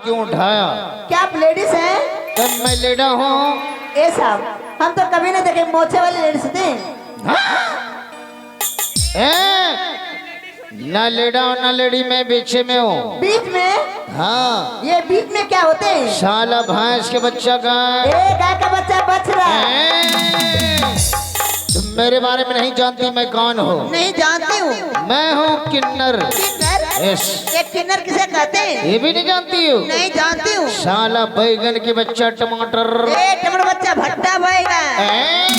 क्यों उठाया? क्या आप लेडीज हैं? तब मैं लेडा हूँ। ए साहब, हम तो कभी नहीं देखे मोछे वाले लेडीज थे। ना लेडा हूँ ना लेडी, मैं बीचे में हूँ। बीच में? हाँ। ये बीच में क्या होते हैं? साला भैंस के बच्चा का गाय का बच्चा बच रहा है। तुम मेरे बारे में नहीं जानती मैं कौन हूँ? नहीं जानती हूँ। मैं हूँ किन्नर। किन्नर? यस। ये किन्नर किसे कहते हैं? ये भी नहीं जानती हूँ? नहीं जानती हूँ। साला बैगन के बच्चा टमाटर। टमाटर बच्चा भट्टा बैगन।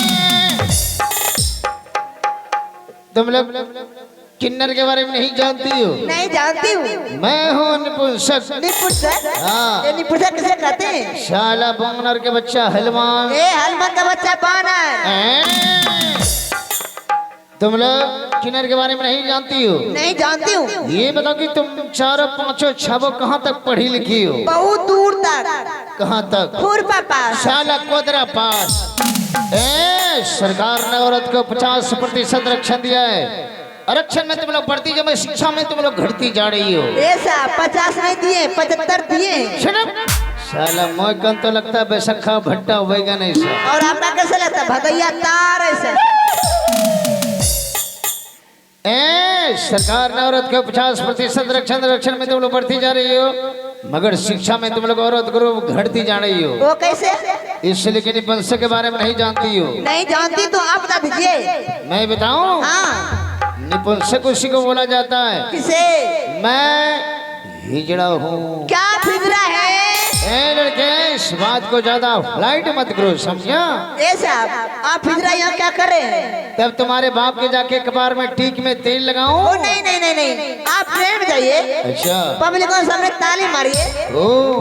तुम लोग किन्नर के बारे में नहीं जानती हो? नहीं जानती हूँ। मैं हूँ निपुंसक। निपुंसक? हाँ। ये निपुंसक किसे कहते हैं? शाला बानर के बच्चा हलवान। हलवान का बच्चा बानर। तुम लोग किन्नर के बारे में नहीं जानती हो? नहीं जानती हूँ। ये बताओ कि तुम चारों पांचों छबो कहाँ तक पढ़ी लिखी हो? बहुत दूर तक। कहाँ तक? खुरपा पास। शाला कोदरा पास। सरकार ने औरत को 50% आरक्षण दिया है। आरक्षण में तुम लोग बढ़ती जब शिक्षा में तुम लोग घटती जा रही हो। ऐसा 50 नहीं दिए, 75 दिए। साला मोहकन तो लगता है बैसखा भट्टा बैगन ऐसा। और आपका कैसा लगता है? भदैया तार ऐसा। सरकार ने औरत को 50% आरक्षण में तुम लोग बढ़ती जा रही हो, मगर शिक्षा में तुम लोग औरत को घटती जा रही हो। वो कैसे? इसलिए कि निपुंसक के बारे में नहीं जानती हो। नहीं जानती तो आप बता दीजिए। मैं बताऊं? हाँ। निपुंसक उसी को बोला जाता है। किसे? मैं हिजड़ा हूँ। क्या हिजड़ा है? लड़के इस बात को ज्यादा फ्लाइट मत करो, समझा? ऐसा आप हिजड़ा यहाँ क्या करें? तब तुम्हारे बाप के जाके कपार में टीक में तेल लगाऊं? ओ नहीं नहीं नहीं नहीं, आप ट्रेन में जाइए। अच्छा। पब्लिक को सामने ताली मारिए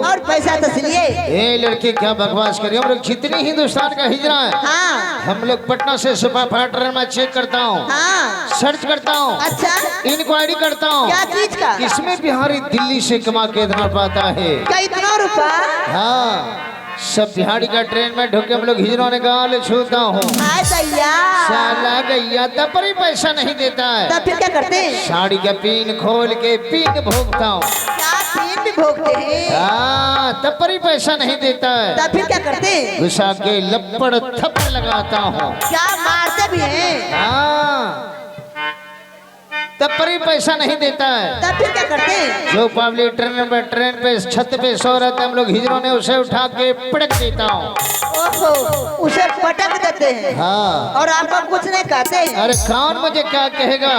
और पैसा तसलिए। ए लड़की क्या बकवास करी? हम लोग जितनी हिंदुस्तान का हिजड़ा है, हाँ। हम लोग पटना से सुपर फास्टर में चेक करता हूँ, हाँ। सर्च करता हूँ। अच्छा। इंक्वायरी करता हूँ। क्या चीज का? किसमें बिहारी दिल्ली से कमा के इतना पाता है? क्या इतना रुपया? हाँ, सब बिहारी का ट्रेन में ढोके हम लोग हिजड़ों ने गाल छूता हूँ। साला गैया तब पर ही पैसा नहीं देता है। तब फिर क्या करते हैं? साड़ी का पीन खोल के पीन भोगता हूँ। क्या पीन भी भोगते हैं? हाँ, तब पर ही पैसा नहीं देता है। तब फिर क्या करते हैं? घुसा के लपड़ थप्पड़ लगाता हूँ। क्या मारते भी हैं? हाँ, तब पर ही पैसा नहीं देता है। तब फिर क्या करते हैं? जो पब्लिक ट्रेन पे छत पे सो रहे थे हम लोग हिजड़ों ने उसे उठा के पटक देता हूँ। ओहो, उसे पटक देते हैं। हाँ। और आपको कुछ नहीं कहते? अरे कौन मुझे क्या कहेगा?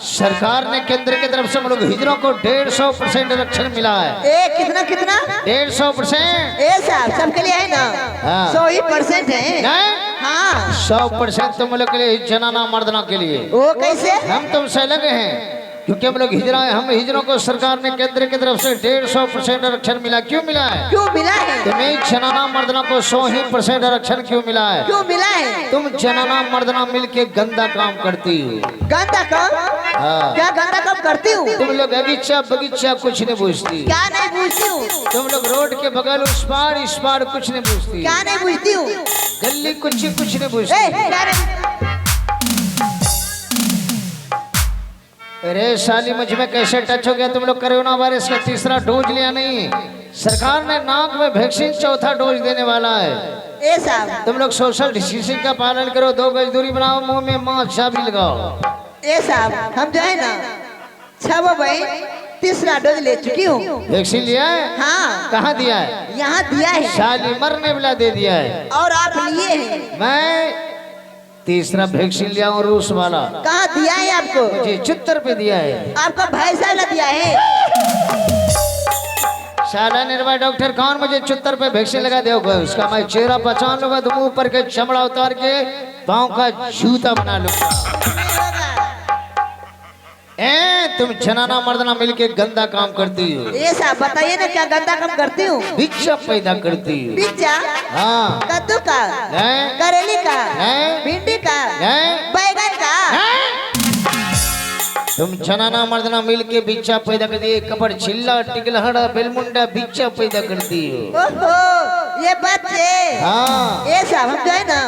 सरकार ने केंद्र की तरफ से हम लोग हिजड़ों को 150% आरक्षण मिला है। कितना कितना? 150%। सबके लिए है ना? हाँ। 100% है। नहीं, हाँ। 100% तुम लोग के लिए, जनाना मर्दना के लिए। वो कैसे? हम तुमसे लगे हैं क्योंकि हम लोग हिजड़ा है। हम हिजड़ों को सरकार ने केंद्र की तरफ से 150% आरक्षण मिला। क्यों मिला है? क्यों मिला है? तुम्हें जनाना मर्दना को 100% आरक्षण क्यों मिला है? क्यों मिला है? तुम जनाना मर्दना मिलके गंदा काम करती हो। गंदा काम? हाँ। क्या गंदा काम करती हूँ? तुम लोग बगीचा बगीचा कुछ नहीं पूछती। क्या नहीं पूछती हूँ? तुम लोग रोड के बगल उस पार इस पार कुछ नहीं पूछती। क्या नहीं पूछती हूँ? गली कुछ नहीं पूछती। अरे साली मुझ में कैसे टच हो गया? तुम लोग कोरोना वायरस का 3रा डोज लिया नहीं? सरकार ने नाक में वैक्सीन 4था डोज देने वाला है। साहब तुम लोग सोशल डिस्टेंसिंग का पालन करो, 2 गज दूरी बनाओ, मुंह में मास्क भी लगाओ। साहब हम जो है ना 6 भाई 3रा डोज ले चुकी हूँ। वैक्सीन लिया है? हाँ। कहाँ दिया है? यहाँ दिया है। साली मरने वाला दे दिया है। और आप लिए हैं? मैं 3रा वैक्सीन लिया हूँ, रूस वाला। कहाँ दिया है आपको? मुझे चित्तर पे दिया है। आपका भाई साहब ने दिया है। साला निर्भय डॉक्टर कौन मुझे चित्तर पे वैक्सीन लगा देगा? उसका मैं चेहरा पहचान लूंगा तो मुंह पर के चमड़ा उतार के पाँव का जूता बना लूंगा। तुम जनाना मर्दना मिलके गंदा काम करती हो। साहब बताइए ना क्या गंदा काम करती हूँ? बिच्चा पैदा करती हो। बिच्चा? हाँ। कद्दू का? करेली का? भिंडी का? बैगन का? तुम जनाना मर्दना मिलके बिच्चा पैदा करती है। कपड़ छिल्ला टिकलहड़ा बेलमुंडा बिच्चा पैदा करती हो। ओहो, ये बच्चे। हाँ। साहब हम जो है ना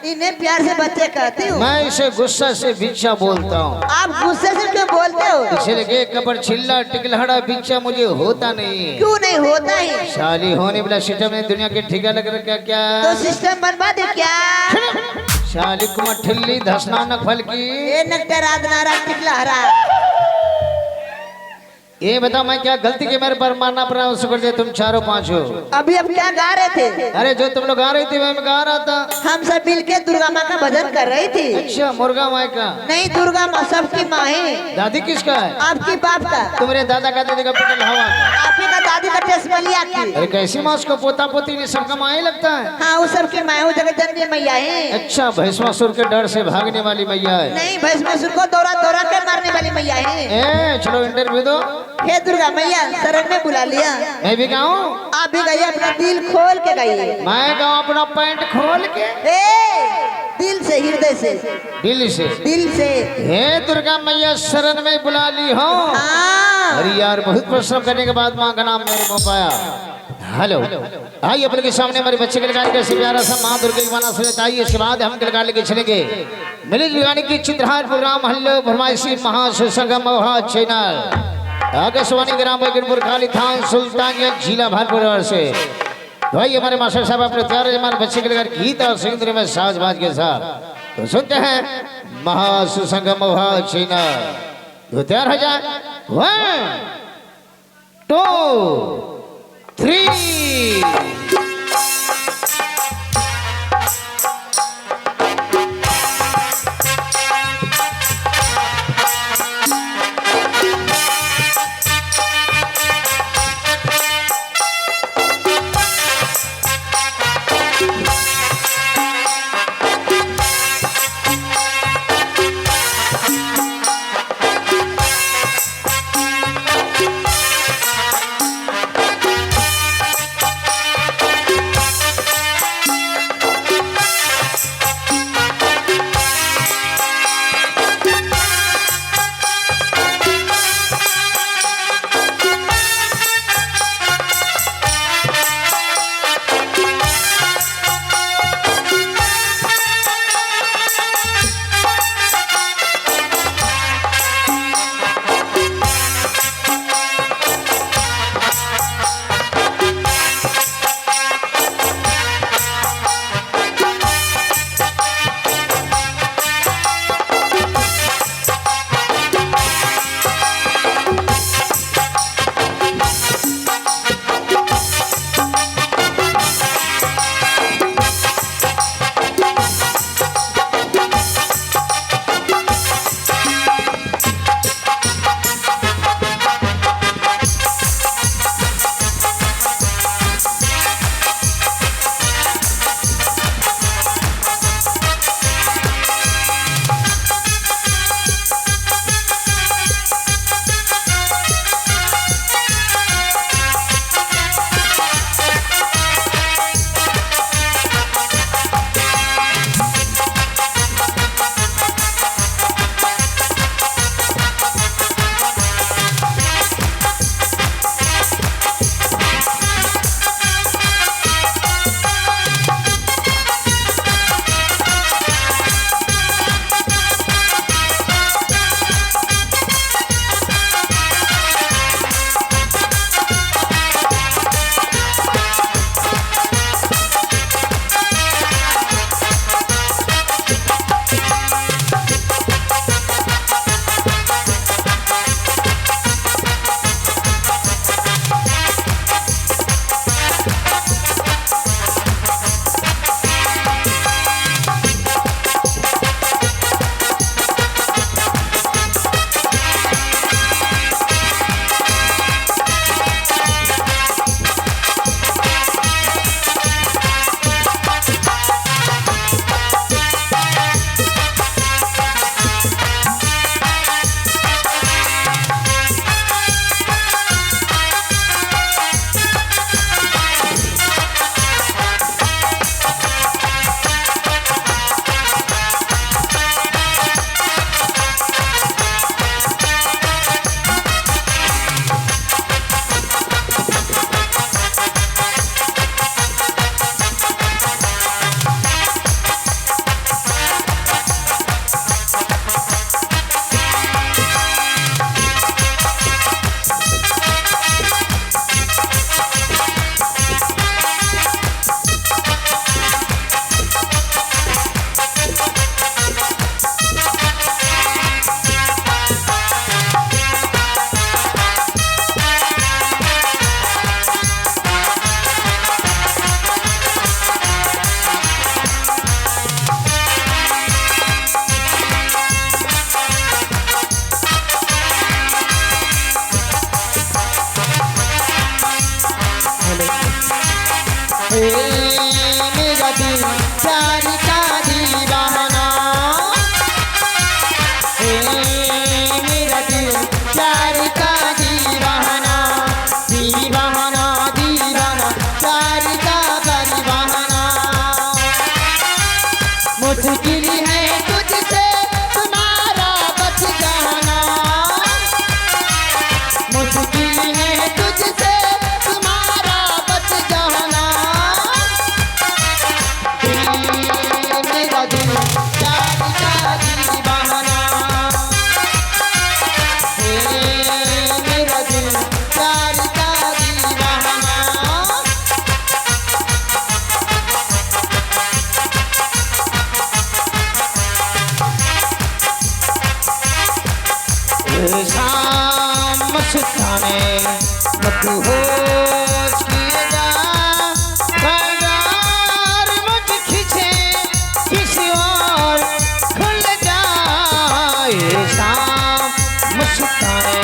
इन्हें प्यार से बच्चे कहती हूँ। मैं इसे गुस्सा से भिक्षा बोलता हूँ। आप गुस्से से क्यों बोलते हो? इसलिए कबर छिल्ला टिकलहड़ा भिक्षा मुझे होता नहीं। क्यों नहीं होता है? शाली होने वाला सिस्टम ने दुनिया के ठिका लग रखा क्या? तो सिस्टम बनवा दे क्या? शाली कुमार ठिल्ली धसना न फल की। ये नक्टर आदनारा टिकला हरा। ये बता मैं क्या गलती के मेरे पर मानना पड़ा उसको कर दिया तुम चारों पांचों। अभी अब क्या गा रहे थे? अरे जो तुम लोग गा रही थी मैं गा रहा था। हम सब मिल के दुर्गा माँ का भजन कर रही थी। अच्छा मुर्गा माँ का? नहीं, दुर्गा माँ सबकी माँ है। दादी किसका है? आपकी बाप का। तुम्हारे दादा का दादी का पिटल हवा का। आपकी का दादी का टेस्मलिया की। अरे कैसी माँ उसको पोता पोती ने सबका माँ ही लगता है। हाँ, वो सबकी माँ है, वो जगत जननी मैया है। अच्छा भैंसवासुर के डर से भागने वाली मैया है। नहीं, भैंसवासुर को दौड़ा दौड़ा कर मारने वाली मैया है। ए चलो इंटरव्यू दो। हे दुर्गा मैया, शरण में बुला लिया। मैं भी गाऊं? आप भी गाइए, अपना दिल खोल के गाइए। मैं गाऊं अपना पैंट खोल के? दिल से, हृदय से, दिल से। दिल से। हे दुर्गा मैया शरण में बुला ली हो। हाँ। अरे यार बहुत परिश्रम करने के बाद माँ का नाम मेरे मुँह पाया। हेलो आइए अपने के सामने हमारे बच्चे के लगाने का प्यारा सा माँ दुर्गा की गाना सुने चाहिए। इसके बाद हम लगा लेके चलेंगे मिली जुगाने की चित्रहार प्रोग्राम हल्लो फरमाइशी महासुसंगम चैनल आकाशवाणी ग्राम बैगनपुर खाली थान सुल्तानगंज जिला भानपुर से। भाई हमारे मास्टर साहब अपने प्यारे हमारे बच्चे के लिए गीत और सिंगर में साजबाज के साथ तो सुनते हैं महासुसंगम चैनल। तो तैयार हो जाए 1 2 3। मेरा दिल प्यार का दीवाना, मेरा दिल प्यार का दीवाना, दीवाना दीवाना प्यार का दीवाना। मुश्किल है तुझसे तुम्हारा बच जाना, मुश्किल है तुझसे तुम्हारा बच जाना। मेरा दिल प्यार का दीवाना, मेरा दिल प्यार का दीवाना। शाम मस्ताने मत होश किए जा, पैगार मत खींचे किसी और खुल जाए। शाम मस्ताने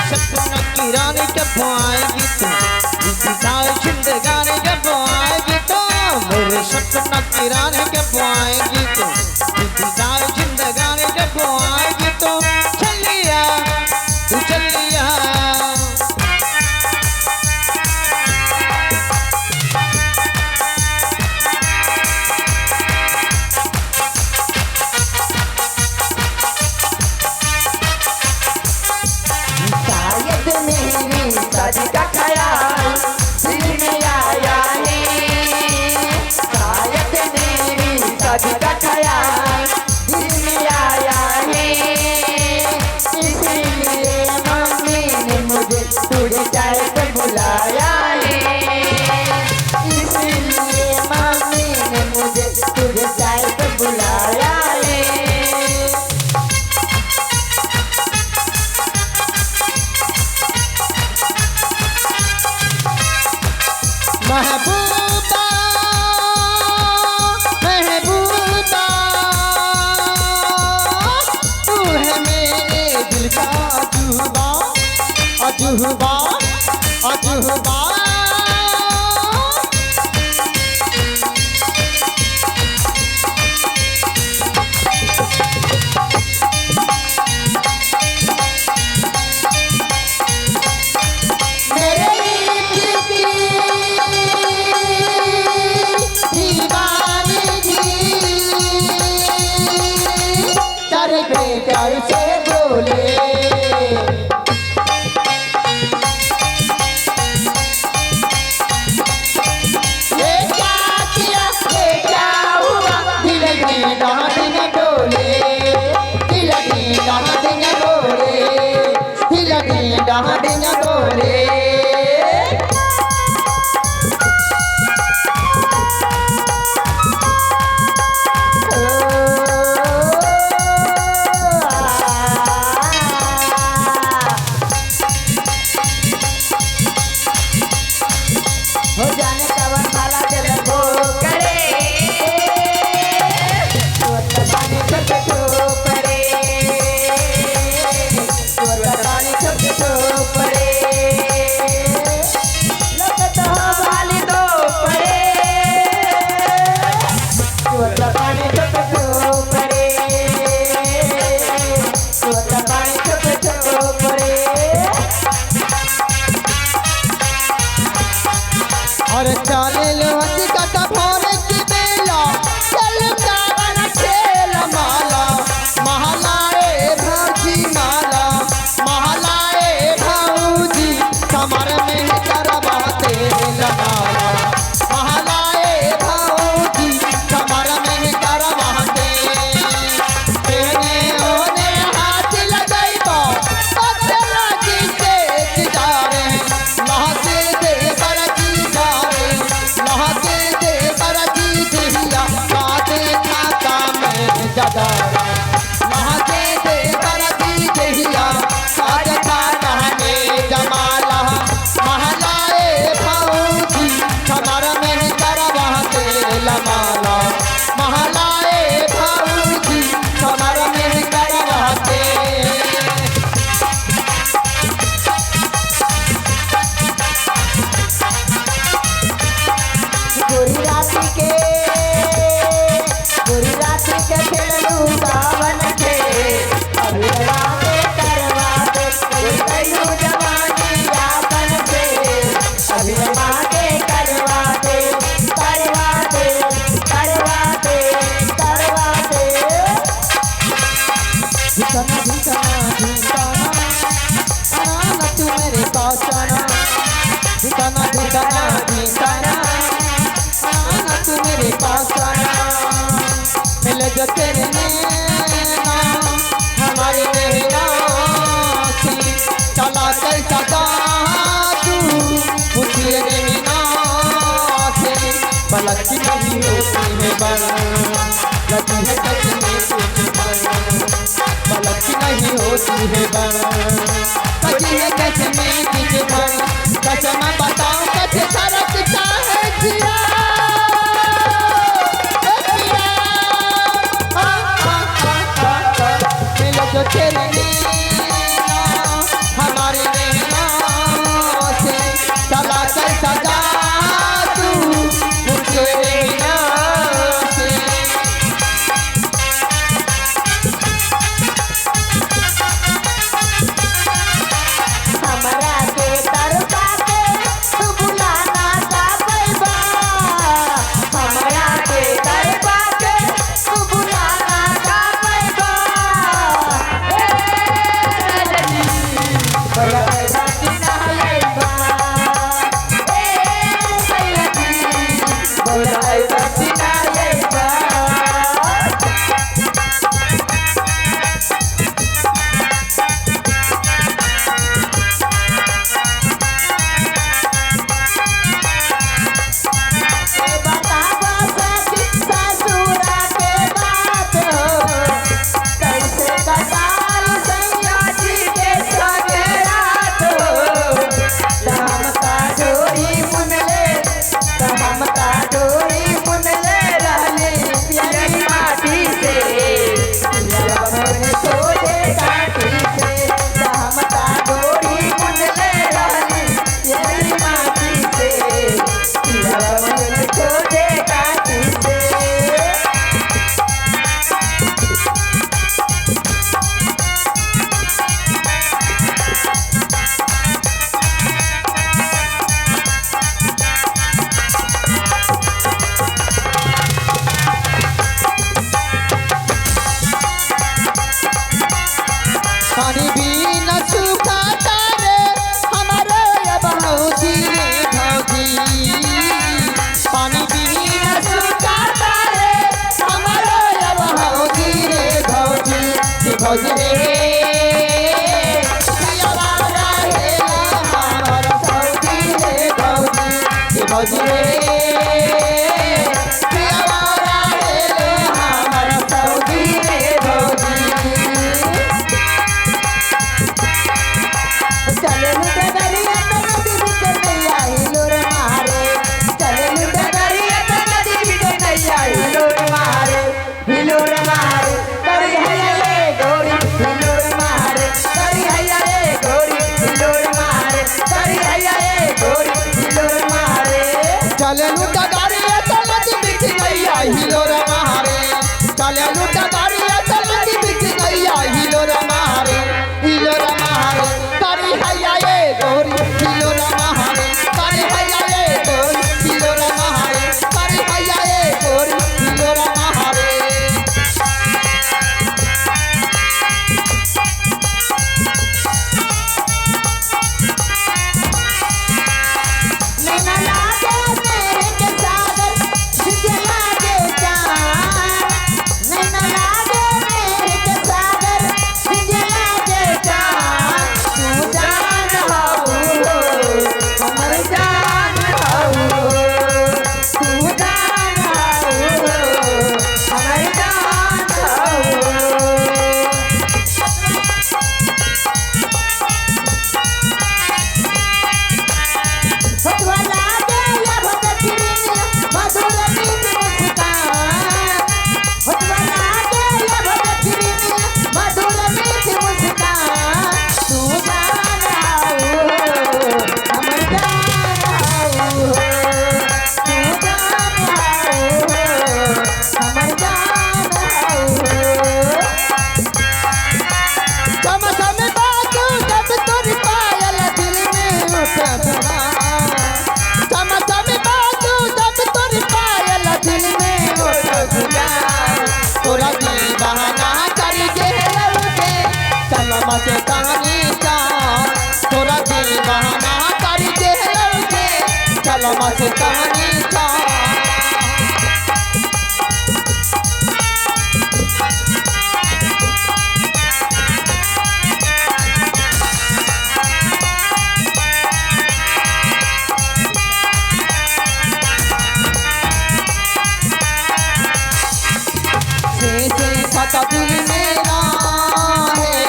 सपना की रानी कब आएगी तू, जिंदगानी कब आएगी तो, मेरे सपना की रानी कब आएगी तो, जिंदगानी कब आएगी तो, चलिया तू चलिया। शायद मेरी शादी का ख्याल दिल में आया है, शायद मेरी शादी का ख्याल दिल में आया है, इसीलिए मम्मी ने मुझे थोड़ी चाय पे बुलाया है, इसीलिए मम्मी ने मुझे थोड़ी चाय पे बुलाया है। महबूबा महबूबा तू है मेरे दिल का अजूबा, अजूबा अजूबा। प्यार से बोले ये क्या किया, ये क्या हुआ, दिल दीना दिन डोले, दिल दीना दिन डोले, दिल दीना दिन डोले। हो जाने का वरमाला जल वो करे, तो पानी छप पड़े, तो पानी छप पड़े, लोग तो वाली दो पड़े, तो पानी छप पड़े, तो पानी छप पड़े। और चाले लो हंसी काटा भोरे की बेला, चल कावन खेल माला, महलाए भौजी माला, महलाए भौजी कमर में करवाते लगाला, महलाए भौजी कमर में करवाते। तेने ओने हाथ लगाइबो पत्थर की से जारे, लहके दे बरकी जारे, लहके दे बरकी दिया काते खाता में जदारा, लहके दे बरकी दिया काते खाता में जमाला, महलाए भौजी कमर में करवाते लमाला, महल बल लगी है कच में कुछ बल पलक की नहीं होती है बल लगी है कच में कुछ बल कसम बताओ कच सरकता है जिया मिलो जो तेरे हमारे नैनों से चला कर सजा तू मुझे नैनों से हमरा के तरफा के तू बुलाना का पैबा हमरा के तरफा के तू बुलाना का पैबा पानी भी न सुखाता रे हमारे बहुजी रे भौजी पानी भी न सुखाता रे हमारे बहुजी रे भौजी भौजी रे पियावारा रे हमारा भौजी रे भौजी भौजी रे पियावारा रे हमारा भौजी रे भौजी चले डगरिया तो नदी बिच नैया हिलोर मारे चले डगरिया तो नदी बिच नैया हिलोर मारे करी हैया रे गोरी हिलोर मारे करी हैया रे गोरी हिलोर मारे करी हैया रे गोरी हिलोर मारे चले लुटा गाड़िया चलती बिक गैया हिलोर मारे चले लुटा गाड़िया चलती बिक गैया हिलोर मारे करी हैया ये गोरी हिलोर मारे करी हैया ये गोरी हिलोर मारे करी हैया ये गोरी हिलोर मारे नैना लागे मेरे के सागर तुझे लागे चाँद नैना लागे मेरे के सागर तुझे लागे चाँद तू जान हऊ हमर जान हऊ तू जान हऊ हमर जान हऊ भगवान लागे या भगतिनिया मधुर मीठ मुस्कान भगवान लागे या भगतिनिया मधुर मीठ मुस्कान तू जान हऊ हमर जान हऊ तू जान हऊ हमर जान हऊ चमचम बाजू जब तोरी पायल दिल में उठना चमचम बाजू जब तोरी पायल दिल में उठना तोरा दीवाना करके लौटे चलम से कहानी का तोरा दीवाना करके लौटे चलम से कहानी का कता दिल मेरा है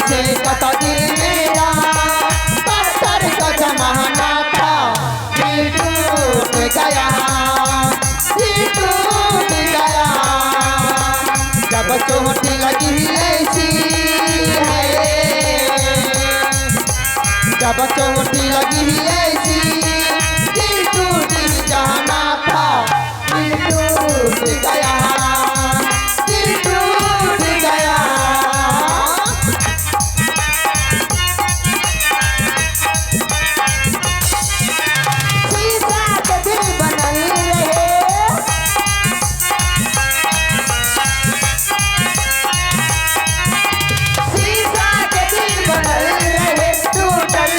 से कता दिल मेरा पत्थर का जमाना था दिल टूट गया दिल टूट गया जब चोट लगी ऐसी है जब चोट लगी ऐसी दिल टूट जाना था दिल टूट गया दिल टूट गया शीशा के दिल बनल रहे शीशा के दिल बनल रहे टूटल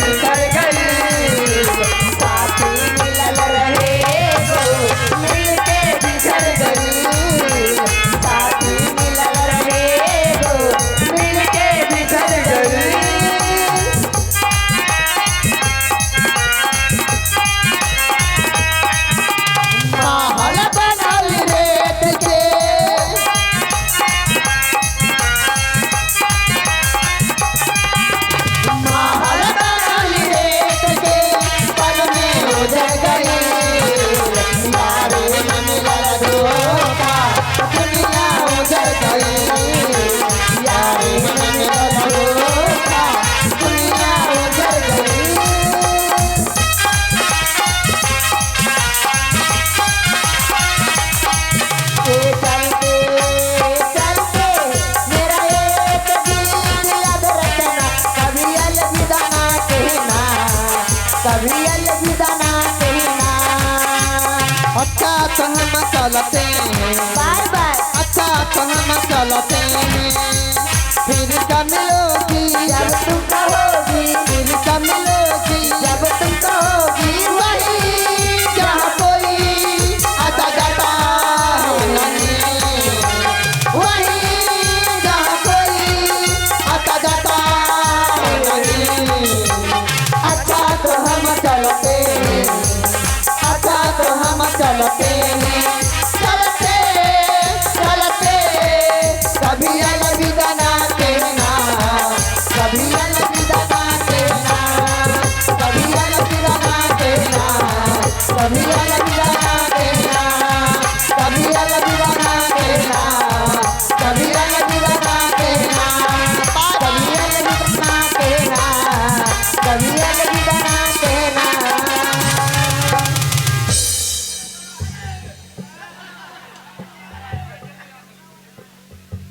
बिखर गई साथी मिलल रहे गो मिलके बिछड़ गई साथी मिलल रहे गो मिलके बिछड़ गई महल बनल रेत के महल बनल रेत के पल में उजड़ गई यारे में मिलल धोखा दुनिया उजड़ गई यारे में मिलल धोखा दुनिया उजड़ गई चलते चलते मेरा एक गीत याद रखना कभी अलविदा ना कहना कभी अलविदा ना कहना अच्छा तो हम चलते हैं बाय बाय अच्छा तो हम चलते हैं फिर कब मिलोगी जब तुम कहोगी फिर कब मिलोगी जब तुम कहोगी वही जहाँ कोई आता जाता है नहीं वही जहाँ कोई आता जाता है नहीं अच्छा तो हम चलते हैं अच्छा तो हम चलते हैं